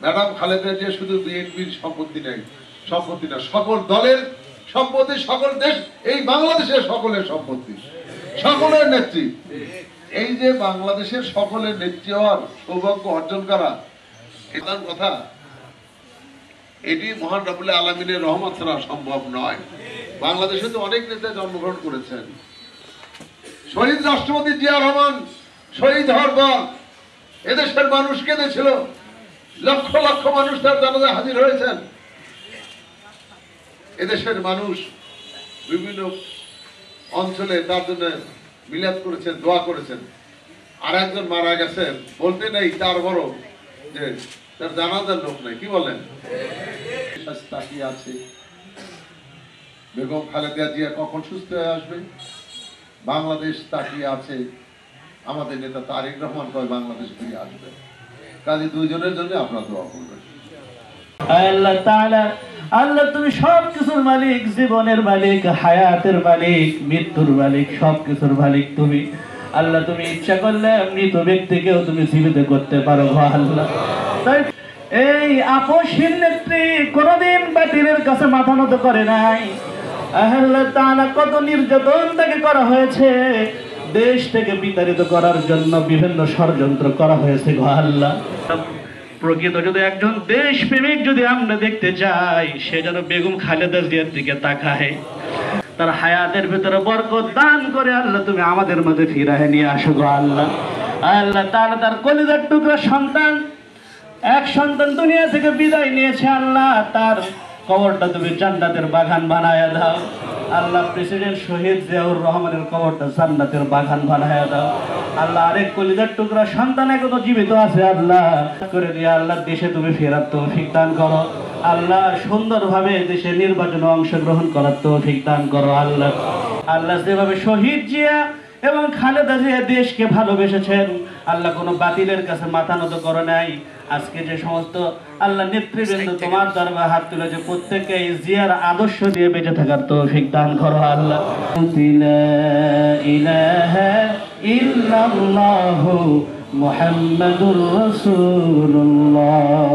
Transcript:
Madam Khaleda Zia শুধু বিএনপির সম্পত্তি নেই, সম্পত্তি না, সকল দলের সম্পত্তি, সকল দেশ, এই বাংলাদেশের সকলের সম্পত্তি, সকলের নেত্রী। এই যে বাংলাদেশের সকলের নেত্রী হওয়ার সৌভাগ্য অর্জন করা, এটা কথা, এটি মহান রব্বুল আলামিনের রহমত ছাড়া সম্ভব নয়। বাংলাদেশে তো অনেক নেতা জন্মগ্রহণ করেছেন। শহীদ রাষ্ট্রপতি জিয়া রহমান শহীদ হওয়ার পর এদেশের মানুষ কেঁদেছিল, লক্ষ লক্ষ মানুষ তার জানাজায় হাজির হয়েছেন। এদেশের মানুষ বিভিন্ন অঞ্চলে তার জন্য মিলাদ করেছেন, দোয়া করেছেন। আর একজন মারা গেছেন, বলতে নেই তার বড় যে তার জানাজার লোক নাই, কি বলেন? তাকিয়ে আছে বেগম খালেদা জিয়া কখন সুস্থ হয়ে আসবে, বাংলাদেশ তাকিয়ে আছে আমাদের নেতা তারেক রহমান কয় বাংলাদেশ ফিরে আসবে। কাজে দুইজনের জন্য আপনারা দোয়া করবেন। আল্লাহ তাআলা, আল্লাহ তুমি সবকিছুর মালিক, জীবনের মালিক, হায়াতের মালিক, মৃত্যুর মালিক, সবকিছুর মালিক তুমি। আল্লাহ তুমি ইচ্ছা করলে মৃত ব্যক্তিকেও তুমি জীবিত করতে পারো আল্লাহ। তাই এই আপসহীন নেত্রী কোনদিন বাতিলের কাছে মাথা নত করে নাই। আল্লাহ তাআলা কত নির্যাতন তাকে করা হয়েছে, দেশ থেকে বিতাড়িত করার জন্য বিভিন্ন ষড়যন্ত্র করা হয়েছে গো আল্লাহ। প্রকৃত যদি একজন দেশ প্রেমিক যদি আমরা দেখতে চাই, সে যেন বেগম খালেদা জিয়ার দিকে তাকায়, তার হায়াতের ভিতরে বরকত দান করে আল্লাহ তুমি আমাদের মধ্যে ফিরায় নিয়ে আসো গো আল্লাহ। আল্লাহ তাআলা তার কলিজার টুকরা সন্তান, এক সন্তান দুনিয়া থেকে বিদায় নিয়েছে আল্লাহ, তার কবরটা তুমি জান্নাতের বাগান বানায়া দাও আল্লাহ। প্রেসিডেন্ট শহীদ জিয়াউর রহমানের কবরটা জান্নাতের বাগান বানায়া দাও আল্লাহ। আরেক কলিজার টুকরা সন্তান এখনো জীবিত আছে আল্লাহ, করে দিয়ে আল্লাহ দেশে তুমি ফেরার তৌফিক দান করো আল্লাহ। সুন্দরভাবে দেশে নির্বাচনে অংশগ্রহণ করার তৌফিক দান করো আল্লাহ। আল্লাহ যেভাবে শহীদ জিয়া এবং খালেদা জিয়া দেশকে ভালোবেসেছেন আল্লাহ, কোনো বাতিলের কাছে মাথা নত করে নাই। আজকে যে সমস্ত আল্লাহ নেতৃবৃন্দ তোমার দরবারে হাত তুলেছে, প্রত্যেককে জিয়ার আদর্শ দিয়ে বেঁচে থাকার তৌফিক দান করো আল্লাহ। লা ইলাহা ইল্লাল্লাহু মুহাম্মাদুর রাসূলুল্লাহ।